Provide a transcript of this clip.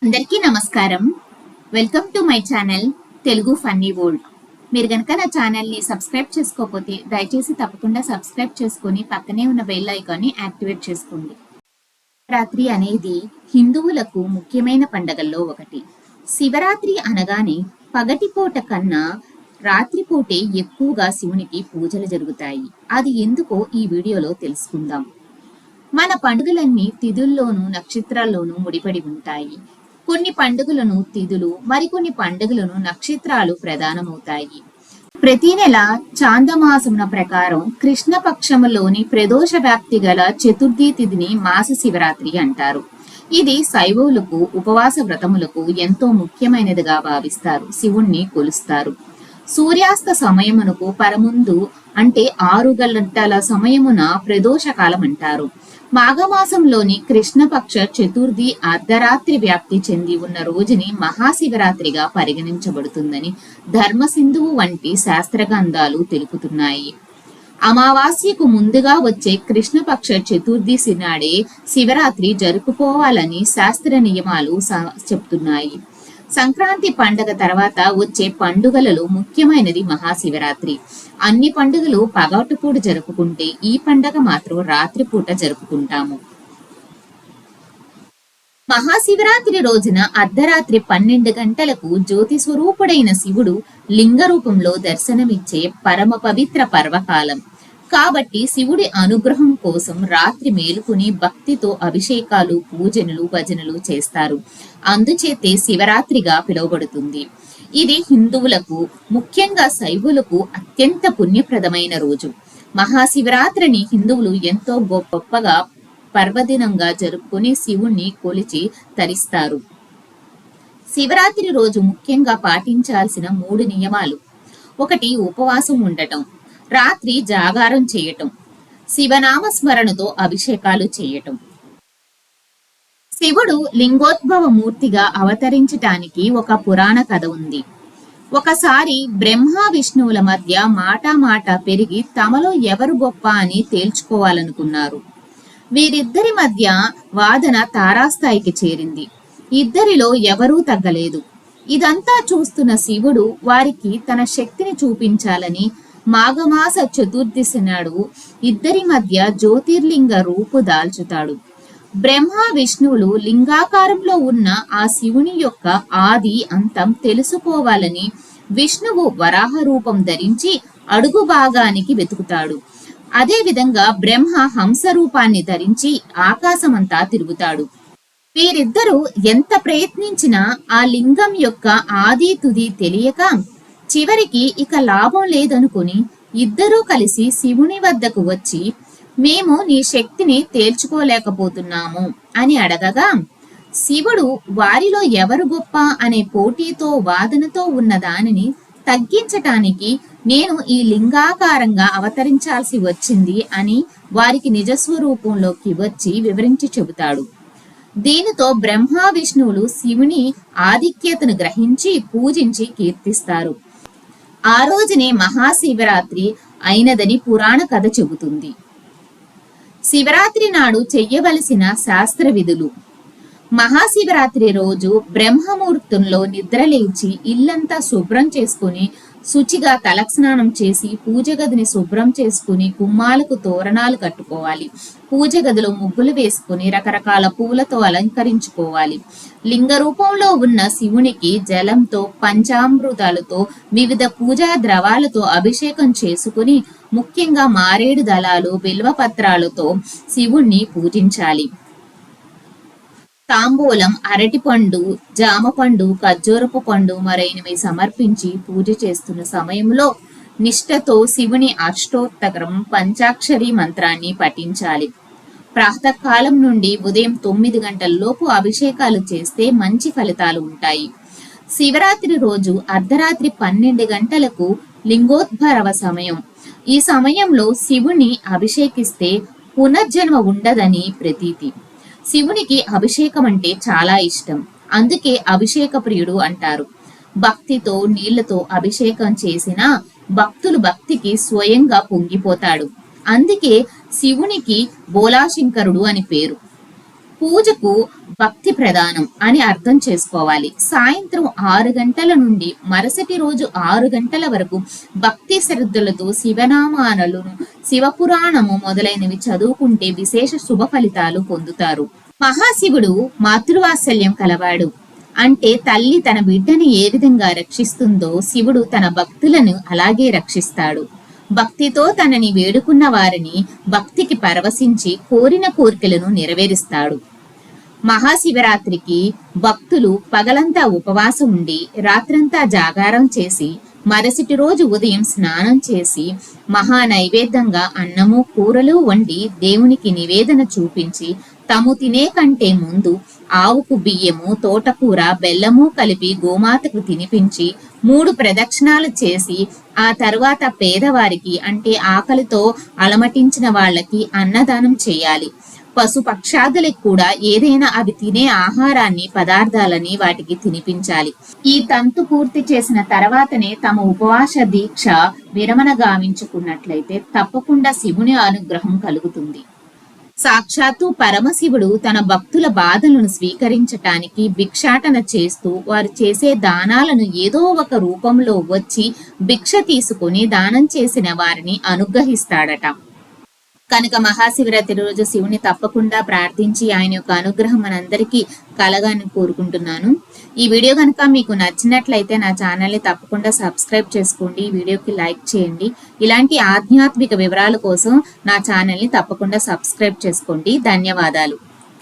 అందరికీ నమస్కారం. Welcome to my channel Telugu funny world. మీరు గనక నా ఛానల్ని సబ్స్క్రైబ్ చేసుకోకపోతే దయచేసి తప్పకుండా సబ్స్క్రైబ్ చేసుకొని పక్కనే ఉన్న బెల్ ఐకాన్ని యాక్టివేట్ చేసుకోండి. శివరాత్రి అనేది హిందువులకు ముఖ్యమైన పండగల్లో ఒకటి. శివరాత్రి అనగానే పగటిపూట కన్నా రాత్రిపూటే ఎక్కువగా శివునికి పూజలు జరుగుతాయి. అది ఎందుకో ఈ వీడియోలో తెలుసుకుందాం. మన పండుగలన్నీ తిథుల్లోనూ నక్షత్రాల్లోనూ ముడిపడి ఉంటాయి. కొన్ని పండుగలను తిథులు, మరికొన్ని పండుగలను నక్షత్రాలు ప్రధానమవుతాయి. ప్రతి నెల చాందమాసమున ప్రకారం కృష్ణపక్షములోని ప్రదోష వ్యాప్తి గల చతుర్థి తిథిని మాస శివరాత్రి అంటారు. ఇది శైవులకు ఉపవాస వ్రతములకు ఎంతో ముఖ్యమైనదిగా భావిస్తారు. శివుణ్ణి కొలుస్తారు. సూర్యాస్త సమయమునకు పరముందు అంటే 6 గంటల సమయమున ప్రదోష కాలం అంటారు. మాఘమాసంలోని కృష్ణపక్ష చతుర్థి అర్ధరాత్రి వ్యాప్తి చెంది ఉన్న రోజుని మహాశివరాత్రిగా పరిగణించబడుతుందని ధర్మసింధువు వంటి శాస్త్రగ్రంథాలు తెలుపుతున్నాయి. అమావాస్యకు ముందుగా వచ్చే కృష్ణపక్ష చతుర్థి నాడే శివరాత్రి జరుపుకోవాలని శాస్త్ర నియమాలు చెప్తున్నాయి. సంక్రాంతి పండుగ తర్వాత వచ్చే పండుగలలో ముఖ్యమైనది మహాశివరాత్రి. అన్ని పండుగలు పగటిపూట జరుపుకుంటే ఈ పండుగ మాత్రం రాత్రిపూట జరుపుకుంటాము. మహాశివరాత్రి రోజున అర్ధరాత్రి 12 గంటలకు జ్యోతి స్వరూపుడైన శివుడు లింగ రూపంలో దర్శనమిచ్చే పరమ పవిత్ర పర్వకాలం కాబట్టి శివుడి అనుగ్రహం కోసం రాత్రి మేలుకుని భక్తితో అభిషేకాలు, పూజనలు, భజనలు చేస్తారు. అందుచేతే శివరాత్రిగా పిలువబడుతుంది. ఇది హిందువులకు, ముఖ్యంగా శైవులకు అత్యంత పుణ్యప్రదమైన రోజు. మహాశివరాత్రిని హిందువులు ఎంతో గొప్పగా పర్వదినంగా జరుపుకుని శివుణ్ణి కొలిచి తరిస్తారు. శివరాత్రి రోజు ముఖ్యంగా పాటించాల్సిన 3 నియమాలు. 1. ఉపవాసం ఉండటం. రాత్రి జాగారం చేయటం. శివనామ స్మరణతో అభిషేకాలు చేయటం. శివుడు లింగోద్భవ మూర్తిగా అవతరించటానికి ఒక పురాణ కథ ఉంది. ఒకసారి బ్రహ్మ విష్ణువుల మధ్య మాట పెరిగి తమలో ఎవరు గొప్ప అని తేల్చుకోవాలనుకున్నారు. వీరిద్దరి మధ్య వాదన తారాస్థాయికి చేరింది. ఇద్దరిలో ఎవరూ తగ్గలేదు. ఇదంతా చూస్తున్న శివుడు వారికి తన శక్తిని చూపించాలని మాఘమాస చతుర్దశి నాడు ఇద్దరి మధ్య జ్యోతిర్లింగ రూపు దాల్చుతాడు. బ్రహ్మ విష్ణువులు లింగాకారంలో ఉన్న ఆ శివుని యొక్క ఆది అంతం తెలుసుకోవాలని విష్ణువు వరాహ రూపం ధరించి అడుగు భాగానికి వెతుకుతాడు. అదే విధంగా బ్రహ్మ హంస రూపాన్ని ధరించి ఆకాశమంతా తిరుగుతాడు. వీరిద్దరూ ఎంత ప్రయత్నించినా ఆ లింగం యొక్క ఆది తుది తెలియక చివరికి ఇక లాభం లేదనుకుని ఇద్దరూ కలిసి శివుని వద్దకు వచ్చి, మేము నీ శక్తిని తేల్చుకోలేకపోతున్నాము అని అడగగా, శివుడు వారిలో ఎవరు గొప్ప అనే పోటీతో వాదనతో ఉన్న దానిని తగ్గించటానికి నేను ఈ లింగాకారంగా అవతరించాల్సి వచ్చింది అని వారికి నిజస్వరూపంలోకి వచ్చి వివరించి చెబుతాడు. దీనితో బ్రహ్మ విష్ణువులు శివుని ఆధిక్యతను గ్రహించి పూజించి కీర్తిస్తారు. ఆ రోజునే మహాశివరాత్రి అయినదని పురాణ కథ చెబుతుంది. శివరాత్రి నాడు చెయ్యవలసిన శాస్త్ర విధులు. మహాశివరాత్రి రోజు బ్రహ్మముహూర్తంలో నిద్రలేచి ఇల్లంతా శుభ్రం చేసుకుని శుచిగా తలస్నానం చేసి పూజ గదిని శుభ్రం చేసుకుని గుమ్మాలకు తోరణాలు కట్టుకోవాలి. పూజ గదిలో ముగ్గులు వేసుకుని రకరకాల పూలతో అలంకరించుకోవాలి. లింగ రూపంలో ఉన్న శివునికి జలంతో, పంచామృతాలతో, వివిధ పూజా ద్రవాలతో అభిషేకం చేసుకుని ముఖ్యంగా మారేడు దళాలు, బిల్వపత్రాలతో శివుణ్ణి పూజించాలి. తాంబూలం, అరటిపండు, జామపండు, ఖర్జూరపు పండు మరైనవి సమర్పించి పూజ చేస్తున్న సమయంలో నిష్ఠతో శివుని అష్టోత్తరం పంచాక్షరి మంత్రాన్ని పఠించాలి. ప్రాతకాలం నుండి ఉదయం 9 గంటలలోపు అభిషేకాలు చేస్తే మంచి ఫలితాలు ఉంటాయి. శివరాత్రి రోజు అర్ధరాత్రి 12 గంటలకు లింగోద్భవ సమయం. ఈ సమయంలో శివుని అభిషేకిస్తే పునర్జన్మ ఉండదని ప్రతీతి. శివునికి అభిషేకం అంటే చాలా ఇష్టం. అందుకే అభిషేక ప్రియుడు అంటారు. భక్తితో నీళ్లతో అభిషేకం చేసిన భక్తులు భక్తికి స్వయంగా పొంగిపోతాడు. అందుకే శివునికి బోలాశంకరుడు అని పేరు. పూజకు భక్తి ప్రధానం అని అర్థం చేసుకోవాలి. సాయంత్రం 6 గంటల నుండి మరుసటి రోజు 6 గంటల వరకు భక్తి శ్రద్ధలతో శివనామాలను, శివపురాణము మొదలైనవి చదువుకుంటే విశేష శుభ ఫలితాలు పొందుతారు. మహాశివుడు మాతృవాత్సల్యం కలవాడు. అంటే తల్లి తన బిడ్డని ఏ విధంగా రక్షిస్తుందో శివుడు తన భక్తులను అలాగే రక్షిస్తాడు. భక్తితో తనని వేడుకున్న వారిని భక్తికి పరవశించి కోరిన కోరికలను నెరవేరుస్తాడు. మహాశివరాత్రికి భక్తులు పగలంతా ఉపవాసం ఉండి రాత్రంతా జాగారం చేసి మరుసటి రోజు ఉదయం స్నానం చేసి మహా నైవేద్యంగా అన్నము కూరలు వండి దేవునికి నివేదన చూపించి తాము తినే కంటే ముందు ఆవుకు బియ్యము, తోటకూర, బెల్లము కలిపి గోమాతకు తినిపించి 3 ప్రదక్షిణాలు చేసి ఆ తర్వాత పేదవారికి అంటే ఆకలితో అలమటించిన వాళ్ళకి అన్నదానం చేయాలి. పశు పక్షాదులకు కూడా ఏదైనా అవి తినే ఆహారాన్ని, పదార్థాలని వాటికి తినిపించాలి. ఈ తంతు పూర్తి చేసిన తర్వాతనే తమ ఉపవాస దీక్ష విరమణ గావించుకున్నట్లయితే తప్పకుండా శివుని అనుగ్రహం కలుగుతుంది. సాక్షాత్తు పరమశివుడు తన భక్తుల బాధలను స్వీకరించటానికి భిక్షాటన చేస్తూ వారు చేసే దానాలను ఏదో ఒక రూపంలో వచ్చి భిక్ష తీసుకుని దానం చేసిన వారిని అనుగ్రహిస్తాడట. కనుక మహాశివరాత్రి రోజు శివుని తప్పకుండా ప్రార్థించి ఆయన యొక్క అనుగ్రహం మనందరికీ కలగాలని కోరుకుంటున్నాను. ఈ వీడియో కనుక మీకు నచ్చినట్లయితే నా ఛానల్ని తప్పకుండా సబ్స్క్రైబ్ చేసుకోండి. ఈ వీడియోకి లైక్ చేయండి. ఇలాంటి ఆధ్యాత్మిక వివరాల కోసం నా ఛానల్ని తప్పకుండా సబ్స్క్రైబ్ చేసుకోండి. ధన్యవాదాలు.